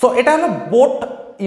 So এটা হলো boat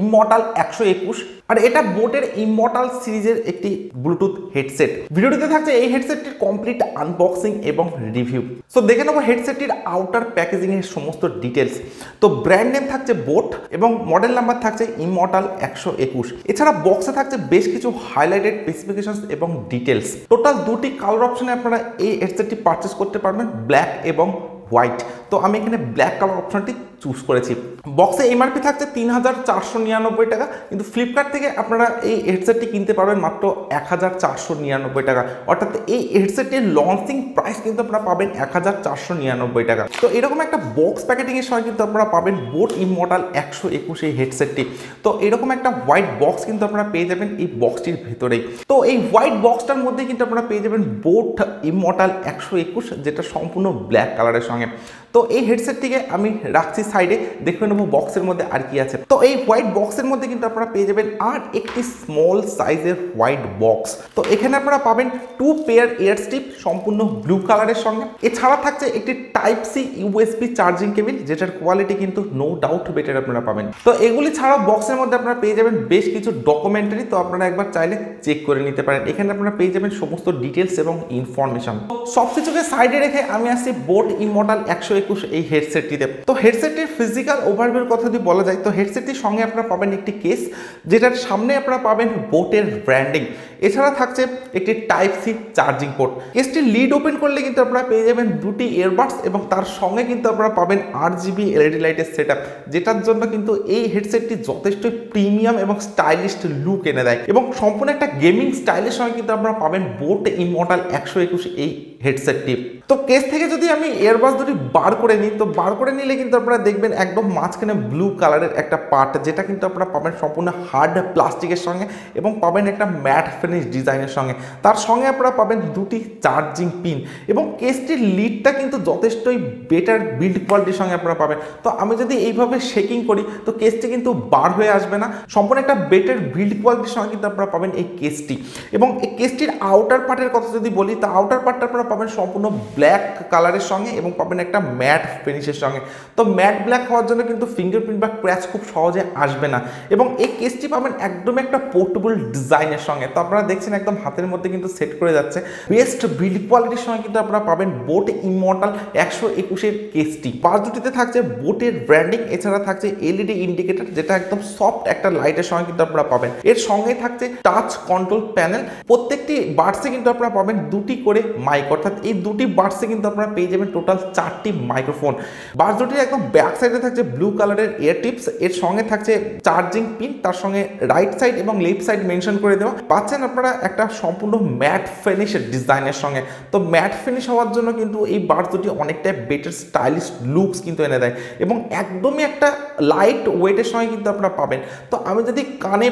immortal 121 আর এটা বোটের ইমর্টাল সিরিজের একটি ব্লুটুথ হেডসেট। ভিডিওটিতে থাকছে এই হেডসেটটির কমপ্লিট আনবক্সিং এবং রিভিউ। সো দেখে নেবো হেডসেটটির আউটার প্যাকেজিং এর সমস্ত ডিটেলস। তো ব্র্যান্ড নেম থাকছে বোট এবং মডেল নাম্বার থাকছে ইমর্টাল 121। এছাড়া বক্সে থাকছে বেশ কিছু হাইলাইটেড স্পেসিফিকেশনস এবং ডিটেলস। টোটাল দুটি কালার অপশনে আপনারা এই হেডসেটটি পারচেস করতে পারবেন, ব্ল্যাক এবং হোয়াইট। তো আমি এখানে ব্ল্যাক কালার অপশনটি চুজ করেছি। বক্সে এমআরপি থাকছে 3499 টাকা, কিন্তু ফ্লিপকার্ট থেকে আপনারা এই হেডসেটটি কিনতে পারবেন মাত্র 1499 টাকা। অর্থাৎ এই হেডসেটটির লঞ্চিং প্রাইস কিন্তু আপনারা পাবেন 1499 টাকা। তো এরকম একটা বক্স প্যাকেটিংয়ের সময় কিন্তু আপনারা পাবেন বোট ইমর্টাল 121 এই হেডসেটটি। তো এরকম একটা হোয়াইট বক্স কিন্তু আপনারা পেয়ে যাবেন এই বক্সটির ভেতরেই। তো এই হোয়াইট বক্সটার মধ্যে কিন্তু আপনারা পেয়ে যাবেন বোট ইমর্টাল 121, যেটা সম্পূর্ণ ব্ল্যাক কালারের সঙ্গে। তো এই হেডসেটটিকে আমি রাখছি সাইডে, দেখে নেবো বক্সের মধ্যে আর কি আছে। তো এই হোয়াইট বক্সের মধ্যে কিন্তু আপনারা পেয়ে যাবেন আর একটি স্মল সাইজের হোয়াইট বক্স। তো এখানে আপনারা পাবেন 2 পেয়ার এয়ার স্ট্রিপ সম্পূর্ণ ব্লু কালারের সঙ্গে। এছাড়া থাকছে একটি type C USB charging cable, যেটার কোয়ালিটি কিন্তু নো ডাউট বেটার আপনারা পাবেন। তো এগুলি ছাড়াও বক্সের মধ্যে আপনারা পেয়ে যাবেন বেশ কিছু ডকুমেন্টারি, তো আপনারা একবার চাইলে চেক করে নিতে পারেন। এখানে আপনারা পেয়ে যাবেন সমস্ত ডিটেলস এবং ইনফরমেশন। সব কিছুকে সাইডে রেখে আমি আসছি বোট ইমর্টাল 121 এই হেডসেটটিতে। তো হেডসেটটির ফিজিক্যাল ওভারভিউর কথা যদি বলা যায়, তো হেডসেটটির সঙ্গে আপনারা পাবেন একটি কেস, যেটার সামনে আপনারা পাবেন বোটের ব্র্যান্ডিং। এছাড়া থাকছে একটি টাইপ সি চার্জিং পোর্ট। কেসটি লিড ওপেন করলে কিন্তু আপনারা পেয়ে যাবেন দুটি ইয়ারবাডস এবং তার সঙ্গে কিন্তু আপনারা পাবেন 8GB এলইডি লাইটের সেটআপ, যেটার জন্য কিন্তু এই হেডসেটটি যথেষ্ট প্রিমিয়াম এবং স্টাইলিশ লুক এনে দেয় এবং সম্পূর্ণ একটা গেমিং স্টাইলের সঙ্গে কিন্তু আপনারা পাবেন বোট ইমর্টাল 121 এই হেডসেটটি। তো কেস থেকে যদি আমি ইয়ারবাডস দুটি বার করে নিই, তো বার করে নিলে কিন্তু আপনারা দেখবেন একদম মাঝখানে ব্লু কালারের একটা পার্ট, যেটা কিন্তু আপনারা পাবেন সম্পূর্ণ হার্ড প্লাস্টিকের সঙ্গে এবং পাবেন একটা ম্যাট ফিনিশ ডিজাইনের সঙ্গে। তার সঙ্গে আপনারা পাবেন দুটি চার্জিং পিন এবং কেসটির লিডটা কিন্তু যথেষ্টই বেটার বিল্ড কোয়ালিটির সঙ্গে আপনারা পাবেন। তো আমি যদি এইভাবে শেকিং করি তো কেসটি কিন্তু বার হয়ে আসবে না, সম্পূর্ণ একটা বেটার বিল্ড কোয়ালিটির সঙ্গে কিন্তু আপনারা পাবেন এই কেসটি। এবং এই কেসটির আউটার পার্টের কথা যদি বলি, তো আউটার পার্টটা আপনারা পাবেন সম্পূর্ণ ব্ল্যাক কালারের সঙ্গে এবং পাবেন একটা ম্যাট ফিনিশের সঙ্গে। তো ম্যাট ব্ল্যাক হওয়ার জন্য কিন্তু ফিঙ্গারপ্রিন্ট বা ক্র্যাচ খুব সহজে আসবে না এবং এই কেসটি পাবেন একদম একটা পোর্টেবল ডিজাইনের সঙ্গে। তো আপনারা দেখছেন একদম হাতের মধ্যে কিন্তু সেট করে যাচ্ছে। বেস্ট বিল্ড কোয়ালিটির সঙ্গে কিন্তু আপনারা পাবেন বোট ইমর্টাল 121 এর কেসটি। পাশ দুটিতে থাকছে বোটের ব্র্যান্ডিং, এছাড়া থাকছে এলইডি ইন্ডিকেটর, যেটা একদম সফট একটা লাইটের সঙ্গে কিন্তু আপনারা পাবেন। এর সঙ্গে থাকছে টাচ কন্ট্রোল প্যানেল। প্রত্যেকটি বাডসে কিন্তু আপনারা পাবেন দুটি করে মাইক, অর্থাৎ এই দুটি বাডসে কিন্তু আপনারা পেয়ে যাবেন টোটাল 4টি মাইক্রোফোন। বাডস দুটির একদম ব্যাক সাইডে থাকছে ব্লু কালারের এয়ার টিপস, এর সঙ্গে থাকছে চার্জিং পিন, তার সঙ্গে রাইট সাইড এবং লেফট সাইড মেনশন করে দেওয়া। পাচ্ছেন আপনারা একটা সম্পূর্ণ ম্যাট ফিনিশের ডিজাইনের সঙ্গে। তো ম্যাট ফিনিশ হওয়ার জন্য কিন্তু এই বাডস দুটি অনেকটাই বেটার স্টাইলিশ লুকস কিন্তু এনে দেয় এবং একদমই একটা লাইট ওয়েটের সঙ্গে কিন্তু আপনারা পাবেন। তো আমি যদি কানে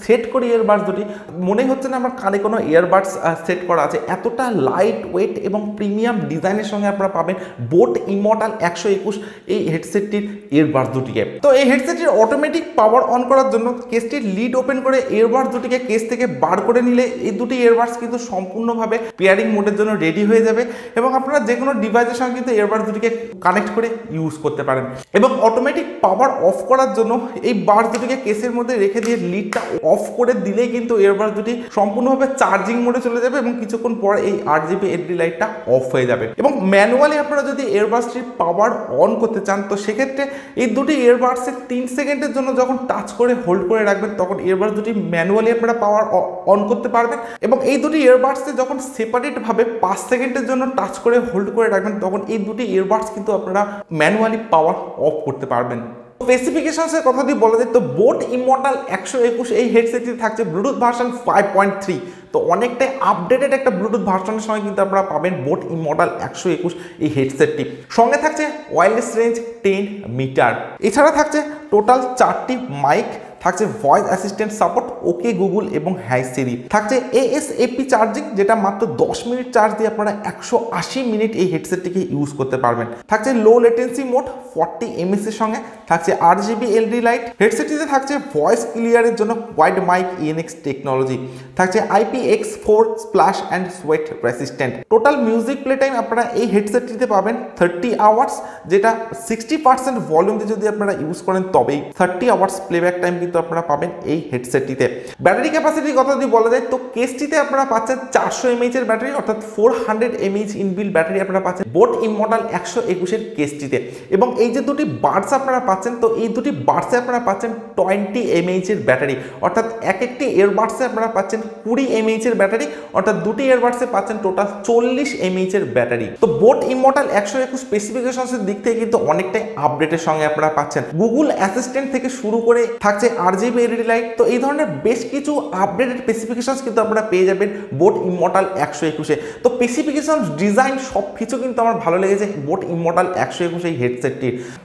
সেট করি ইয়ারবাডস দুটি, মনে হচ্ছে না আমার কানে কোনো ইয়ারবাডস সেট করা আছে, এতটা লাইট ওয়েট এবং প্রিমিয়াম ডিজাইনের সঙ্গে আপনারা পাবেন বোট ইমর্টাল 121 এই হেডসেটটির ইয়ারবাডস দুটিকে। তো এই হেডসেটটির অটোমেটিক পাওয়ার অন করার জন্য কেসটির লিড ওপেন করে ইয়ারবাডস দুটিকে কেস থেকে বার করে নিলে এই দুটি ইয়ারবাডস কিন্তু সম্পূর্ণভাবে পেয়ারিং মোডের জন্য রেডি হয়ে যাবে এবং আপনারা যে কোনো ডিভাইসের সঙ্গে কিন্তু ইয়ারবাডস দুটিকে কানেক্ট করে ইউজ করতে পারেন। এবং অটোমেটিক পাওয়ার অফ করার জন্য এই বাডস দুটিকে কেসের মধ্যে রেখে দিয়ে লিডটা অফ করে দিলেই কিন্তু ইয়ারবাডস দুটি সম্পূর্ণভাবে চার্জিং মোডে চলে যাবে এবং কিছুক্ষণ পর এই 8GB এলইডি লাইটটা অফ হয়ে যাবে। এবং ম্যানুয়ালি আপনারা যদি ইয়ারবাডসটির পাওয়ার অন করতে চান, তো সেক্ষেত্রে এই দুটি ইয়ারবাডসে 3 সেকেন্ডের জন্য যখন টাচ করে হোল্ড করে রাখবেন, তখন ইয়ারবাডস দুটি ম্যানুয়ালি আপনারা পাওয়ার অন করতে পারবেন। এবং এই দুটি ইয়ারবাডসে যখন সেপারেট ভাবে 5 সেকেন্ডের জন্য টাচ করে হোল্ড করে রাখবেন, তখন এই দুটি ইয়ারবাডস কিন্তু আপনারা ম্যানুয়ালি পাওয়ার অফ করতে পারবেন। স্পেসিফিকেশনসের কথা যদি বলা যায়, তো বোট ইমর্টাল 121 এই হেডসেটটি থাকছে ব্লুটুথ ভার্সন 5.3। তো অনেকটাই আপডেটেড একটা ব্লুটুথ ভার্সনের সঙ্গে কিন্তু আপনারা পাবেন বোট ইমর্টাল 121 এই হেডসেটটি। সঙ্গে থাকছে ওয়্যারলেস রেঞ্জ 10 মিটার। এছাড়া থাকছে টোটাল 4টি মাইক, থাকছে voice assistant support, okay Google এবং হ্যাই সিরি। থাকছে ASAP চার্জিং, যেটা মাত্র 10 মিনিট চার্জ দিয়ে আপনারা 180 মিনিট এই হেডসেটটিকে ইউজ করতে পারবেন। থাকছে লো লেটেন্সি মোড 40 ms এর সঙ্গে, থাকছে RGB LED লাইট। হেডসেটটিতে থাকছে ভয়েস ক্লিয়ারের জন্য ওয়াইড মাইক ENX টেকনোলজি, থাকছে IPX4 splash and sweat resistant. Total music play time আপনারা এই হেডসেটটিতে পাবেন 30 আওয়ার্স, যেটা 60% ভলিউম দিয়ে যদি আপনারা ইউজ করেন তবেই 30 আওয়ার্স প্লেব্যাক টাইম কিন্তু আপনারা পাবেন এই হেডসেটটিতে। ব্যাটারি ক্যাপাসিটির কথা যদি বলা যায় তো কেসটিতে আপনারা পাচ্ছেন 400 mAh এর ব্যাটারি, অর্থাৎ 400 mAh ইনবিল্ট ব্যাটারি আপনারা পাচ্ছেন বোট ইমমর্টাল 121 এর কেসটিতে। এবং এই যে দুটি বাডস আপনারা পাচ্ছেন, তো এই দুটি বাডসে আপনারা পাচ্ছেন 20 mAh এর ব্যাটারি, অর্থাৎ একটি ইয়ারবাডসে আপনারা পাচ্ছেন 20 mAh এর ব্যাটারি, অর্থাৎ দুটি ইয়ারবাডসে পাচ্ছেন টোটাল 40 mAh এর ব্যাটারি। তো বোট ইমমর্টাল 121 স্পেসিফিকেশনসের দিক থেকে কিন্তু অনেকটাই আপডেটের সঙ্গে আপনারা পাচ্ছেন। গুগল অ্যাসিস্ট্যান্ট থেকে শুরু করে থাকছে RGB LED লাইট, তো এই ধরনের বেশ কিছু আপডেটেড স্পেসিফিকেশনস কিন্তু আপনারা পেয়ে যাবেন বোট ইমমর্টাল 121 এ। তো স্পেসিফিকেশন, ডিজাইন সব কিছু কিন্তু আমার ভালো লেগেছে বোট ইমমর্টাল 121 এই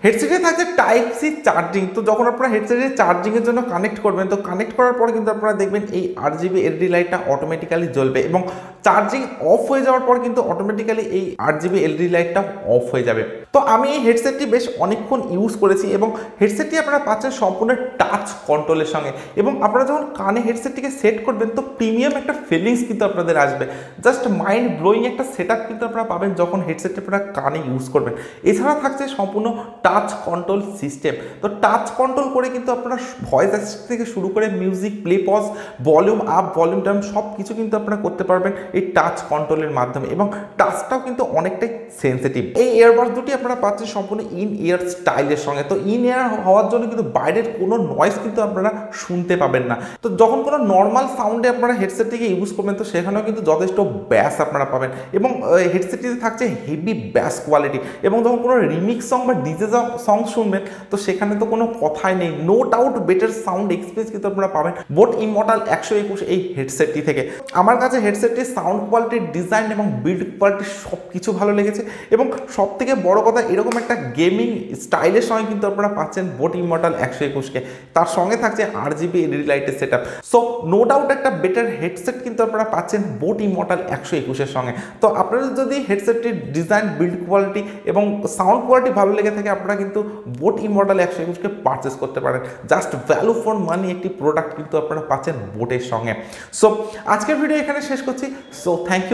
হেডসেটে থাকছে Type-C চার্জিং। তো যখন আপনারা হেডসেটে চার্জিং এর জন্য কানেক্ট করবেন, তো কানেক্ট করার পরে কিন্তু আপনারা দেখবেন এই RGB LED লাইটটা অটোমেটিক্যালি জ্বলবে এবং চার্জিং অফ হয়ে যাওয়ার পর কিন্তু অটোমেটিক্যালি এই RGB LED লাইটটা অফ হয়ে যাবে। তো আমি এই হেডসেটটি বেশ অনেকক্ষণ ইউজ করেছি এবং হেডসেটটি আপনারা পাচ্ছেন সম্পূর্ণ টাচ কন্ট্রোলের সঙ্গে। এবং আপনারা যখন কানে হেডসেটটিকে সেট করবেন তো প্রিমিয়াম একটা ফিলিংস কিন্তু আপনাদের আসবে, জাস্ট মাইন্ড ব্লোয়িং একটা সেটআপ কিন্তু আপনারা পাবেন যখন হেডসেটটি আপনারা কানে ইউজ করবেন। এছাড়া থাকছে সম্পূর্ণ টাচ কন্ট্রোল সিস্টেম। তো টাচ কন্ট্রোল করে কিন্তু আপনারা ভয়েস অ্যাসিস্ট্যান্ট থেকে শুরু করে music play pause, volume up, volume down সব কিছু কিন্তু আপনারা করতে পারবেন এই টাচ কন্ট্রোলের মাধ্যমে। এবং টাচটাও কিন্তু অনেকটাই সেন্সিটিভ। এই ইয়ারবাডস দুটি আপনারা পাচ্ছেন সম্পূর্ণ ইন ইয়ার স্টাইলের সঙ্গে। তো ইন ইয়ার হওয়ার জন্য কিন্তু বাইরের কোনো নয়েজ কিন্তু আপনারা শুনতে পাবেন না। তো যখন কোনো নর্মাল সাউন্ডে আপনারা হেডসেটটিকে ইউজ করবেন তো সেখানেও কিন্তু যথেষ্ট ব্যাস আপনারা পাবেন এবং হেডসেটটিতে থাকছে হেভি ব্যাস কোয়ালিটি। এবং যখন কোনো রিমিক্স সং বা ডিজে সং শুনবেন তো সেখানে তো কোনো কথাই নেই, no doubt better sound experience কিন্তু আপনারা পাবেন বোট ইমমর্টাল 121 এই হেডসেটটি থেকে। আমার কাছে হেডসেটটির সাউন্ড কোয়ালিটি, ডিজাইন এবং বিল্ড কোয়ালিটি সব কিছু ভালো লেগেছে। এবং সব থেকে বড় কথা, এরকম একটা গেমিং স্টাইলের সঙ্গে কিন্তু আপনারা পাচ্ছেন বোট ইমমর্টাল 121কে। তার সঙ্গে থাকছে RGB LED লাইটের সেটআপ। সো নো ডাউট একটা বেটার হেডসেট কিন্তু আপনারা পাচ্ছেন বোট ইমমর্টাল 121 এর সঙ্গে। তো আপনাদের যদি হেডসেটটির ডিজাইন, বিল্ড কোয়ালিটি এবং সাউন্ড কোয়ালিটি ভালো লেগে থাকে আপনারা কিন্তু বোট ইমমর্টাল 121কে পারচেস করতে পারেন। জাস্ট ভ্যালু ফর মানি একটি প্রোডাক্ট কিন্তু আপনারা পাচ্ছেন বোটের সঙ্গে। সো আজকের ভিডিও এখানে শেষ করছি। So thank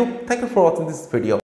you for watching this video.